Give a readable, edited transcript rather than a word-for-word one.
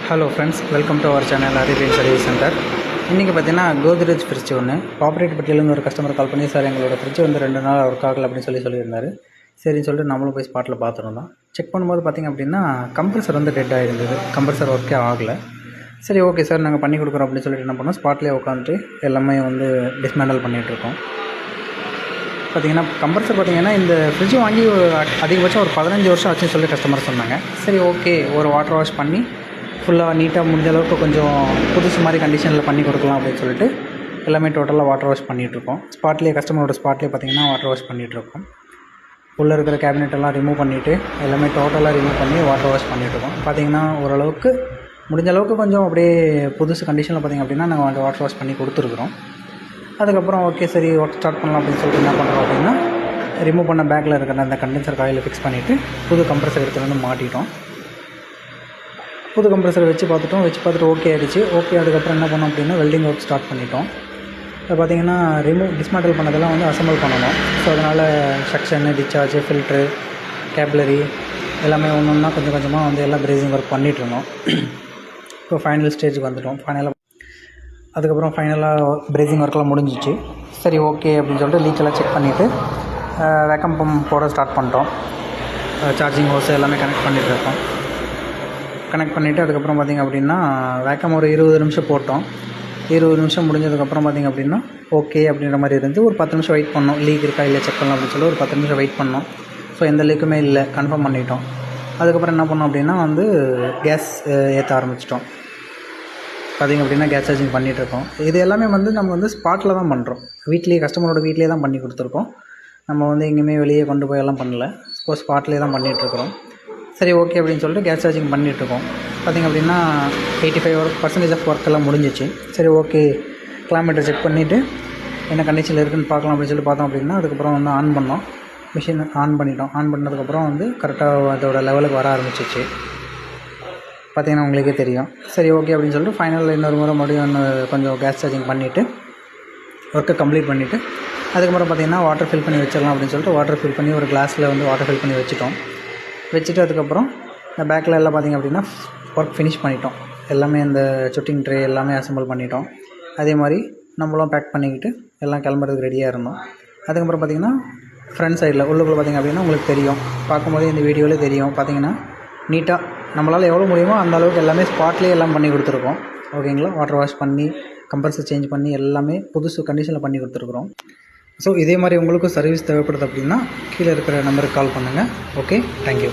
Hello friends, welcome to our channel Ariviyal service centre. இன்றைக்கி பார்த்தீங்கன்னா Godrej fridge ஒன்று பாப்பரேட்பட்டியிலேருந்து ஒரு கஸ்டமர் கால் பண்ணி, சார் எங்களோட ஃப்ரிட்ஜ் வந்து 2 நாள் ஒர்க் ஆகலை அப்படின்னு சொல்லியிருந்தார். சரின்னு சொல்லிட்டு நம்மளும் போய் ஸ்பாட்டில் பார்த்துருந்தோம். செக் பண்ணும்போது பார்த்திங்க அப்படின்னா கம்ப்ரஸர் வந்து டெட் ஆகிருந்தது. கம்ப்ரஸர் ஒர்க்கே ஆகலை. சரி, ஓகே சார், நாங்கள் பண்ணி கொடுக்குறோம் அப்படின்னு சொல்லிட்டு என்ன பண்ணோம், ஸ்பாட்லேயே உட்காந்துட்டு எல்லாமே வந்து டிஸ்மேண்டல் பண்ணிகிட்ருக்கோம். பார்த்திங்கன்னா கம்ப்ரஸர் பார்த்திங்கன்னா இந்த ஃப்ரிட்ஜ் வாங்கி அதிகபட்சம் ஒரு 15 வருஷம் ஆச்சுன்னு சொல்லி கஸ்டமர் சொன்னாங்க. சரி, ஓகே, ஒரு வாட்டர் வாஷ் பண்ணி ஃபுல்லாக நீட்டாக முடிஞ்ச அளவுக்கு கொஞ்சம் புதுசு மாதிரி கண்டிஷனில் பண்ணி கொடுக்கலாம் அப்படின்னு சொல்லிட்டு எல்லாமே டோட்டலாக வாட்டர் வாஷ் பண்ணிகிட்ருக்கோம். ஸ்பாட்லேயே கஸ்டமரோட ஸ்பாட்லேயே பார்த்திங்கன்னா வாட்டர் வாஷ் பண்ணிகிட்ருக்கோம். உள்ளே இருக்கிற கேபினெட்டெல்லாம் ரிமூவ் பண்ணிவிட்டு எல்லாமே டோட்டலாக ரிமூவ் பண்ணி வாட்டர் வாஷ் பண்ணிகிட்ருக்கோம். பார்த்திங்கன்னா ஓரளவுக்கு முடிஞ்ச அளவுக்கு கொஞ்சம் அப்படியே புதுசு கண்டிஷனில் பார்த்திங்க அப்படின்னா நாங்கள் வந்து வாட்டர் வாஷ் பண்ணி கொடுத்துருக்குறோம். அதுக்கப்புறம் ஓகே, சரி, ஒர்க் ஸ்டார்ட் பண்ணலாம் அப்படின்னு சொல்லிட்டு என்ன பண்ணுறோம் அப்படின்னா, ரிமூவ் பண்ண பேக்கில் இருக்கிற அந்த கண்டென்சர் காயில் ஃபிக்ஸ் பண்ணிவிட்டு புது கம்ப்ரஸர் எடுத்துகிட்டு வந்து மாட்டிட்டோம். புது கம்ப்ரஸரை வச்சு பார்த்துட்டு ஓகே ஆகிடுச்சு. ஓகே, அதுக்கப்புறம் என்ன பண்ணோம் அப்படின்னா வெல்டிங் ஒர்க் ஸ்டார்ட் பண்ணிட்டோம். இப்போ பார்த்திங்கன்னா டிஸ்மேண்டல் பண்ணதெல்லாம் வந்து அசம்பிள் பண்ணணும். ஸோ அதனால் செக்ஷனு, டிஸ்சார்ஜ், ஃபில்ட்ரு, கேப்லரி எல்லாமே ஒன்று ஒன்றா கொஞ்சம் கொஞ்சமாக வந்து எல்லாம் பிரேசிங் ஒர்க் பண்ணிகிட்ருந்தோம். இப்போ ஃபைனல் ஸ்டேஜுக்கு வந்துவிட்டோம். அதுக்கப்புறம் ஃபைனலாக பிரேசிங் ஒர்க்கெலாம் முடிஞ்சிச்சு. சரி, ஓகே அப்படின்னு சொல்லிட்டு லீக்கெல்லாம் செக் பண்ணிவிட்டு வேக்கம் பம்ப் போட ஸ்டார்ட் பண்ணிட்டோம். சார்ஜிங் ஹோஸ் எல்லாமே கனெக்ட் பண்ணிகிட்ருக்கோம். கனெக்ட் பண்ணிவிட்டு அதுக்கப்புறம் பார்த்திங்க அப்படின்னா வேக்கம் ஒரு 20 நிமிஷம் போட்டோம். 20 நிமிஷம் முடிஞ்சதுக்கப்புறம் பார்த்திங்க அப்படின்னா ஓகே அப்படின்ற மாதிரி இருந்து ஒரு 10 நிமிஷம் வெயிட் பண்ணோம். லீக் இருக்கா இல்லை செக் பண்ணலாம் அப்படின்னு சொல்லி ஒரு 10 நிமிஷம் வெயிட் பண்ணோம். ஸோ எந்த லீக்குமே இல்லை, கன்ஃபார்ம் பண்ணிட்டோம். அதுக்கப்புறம் என்ன பண்ணோம் அப்படின்னா வந்து கேஸ் ஏற்ற ஆரம்பிச்சிட்டோம். பார்த்திங்க அப்படின்னா கேஸ் சார்ஜிங் பண்ணிகிட்ருக்கோம். இது எல்லாமே வந்து நம்ம வந்து ஸ்பாட்டில் தான் பண்ணுறோம். வீட்லேயே கஸ்டமரோட வீட்லேயே தான் பண்ணி கொடுத்துருக்கோம். நம்ம வந்து எங்கேயுமே வெளியே கொண்டு போய் எல்லாம் பண்ணல. ஸ்பாட்லேயே தான் பண்ணிகிட்ருக்குறோம். சரி, ஓகே அப்படின்னு சொல்லிட்டு கேஸ் சார்ஜிங் பண்ணிகிட்ருக்கோம். பார்த்திங்க அப்படின்னா 85% ஆஃப் ஒர்க் எல்லாம் முடிஞ்சிச்சு. சரி, ஓகே, கிலோமீட்டர் செக் பண்ணிவிட்டு என்ன கண்டிஷனில் இருக்குதுன்னு பார்க்கலாம் அப்படின்னு சொல்லி பார்த்தோம் அப்படின்னா அதுக்கப்புறம் வந்து ஆன் பண்ணோம். மிஷின் ஆன் பண்ணிட்டோம். ஆன் பண்ணதுக்கப்புறம் வந்து கரெக்டாக அதோட லெவலுக்கு வர ஆரம்பிச்சிச்சு. பார்த்திங்கன்னா உங்களுக்கே தெரியும். சரி, ஓகே அப்படின்னு சொல்லிட்டு ஃபைனலில் இன்னொரு முறை மறுபடியும் கொஞ்சம் கேஸ் சார்ஜிங் பண்ணிவிட்டு ஒர்க்கை கம்ப்ளீட் பண்ணிவிட்டு அதுக்கப்புறம் பார்த்திங்கன்னா வாட்டர் ஃபில் பண்ணி வச்சிடலாம் அப்படின்னு சொல்லிட்டு வாட்டர் ஃபில் பண்ணி ஒரு கிளாஸில் வந்து வாட்டர் ஃபில் பண்ணி வச்சுட்டு அதுக்கப்புறம் இந்த பேக்கில் எல்லாம் பார்த்திங்க அப்படின்னா ஒர்க் ஃபினிஷ் பண்ணிட்டோம். எல்லாமே இந்த சுட்டிங் ட்ரே எல்லாமே அசம்பிள் பண்ணிட்டோம். அதே மாதிரி நம்மளும் பேக் பண்ணிக்கிட்டு எல்லாம் கிளம்புறதுக்கு ரெடியாக இருந்தோம். அதுக்கப்புறம் பார்த்திங்கன்னா ஃப்ரண்ட் சைடில் உள்ளுக்குள்ளே பார்த்திங்க அப்படின்னா உங்களுக்கு தெரியும், பார்க்கும்போதே இந்த வீடியோவிலே தெரியும். பார்த்திங்கன்னா நீட்டாக நம்மளால் எவ்வளோ முடியுமோ அந்த அளவுக்கு எல்லாமே ஸ்பாட்லேயே எல்லாம் பண்ணி கொடுத்துருக்கோம். ஓகேங்களா, வாட்டர் வாஷ் பண்ணி கம்ப்ரஸர் சேஞ்ச் பண்ணி எல்லாமே புதுசு கண்டிஷனில் பண்ணி கொடுத்துருக்குறோம். ஸோ இதே மாதிரி உங்களுக்கும் சர்வீஸ் தேவைப்படுது அப்படின்னா கீழே இருக்கிற நம்பருக்கு கால் பண்ணுங்கள். Okay, thank you.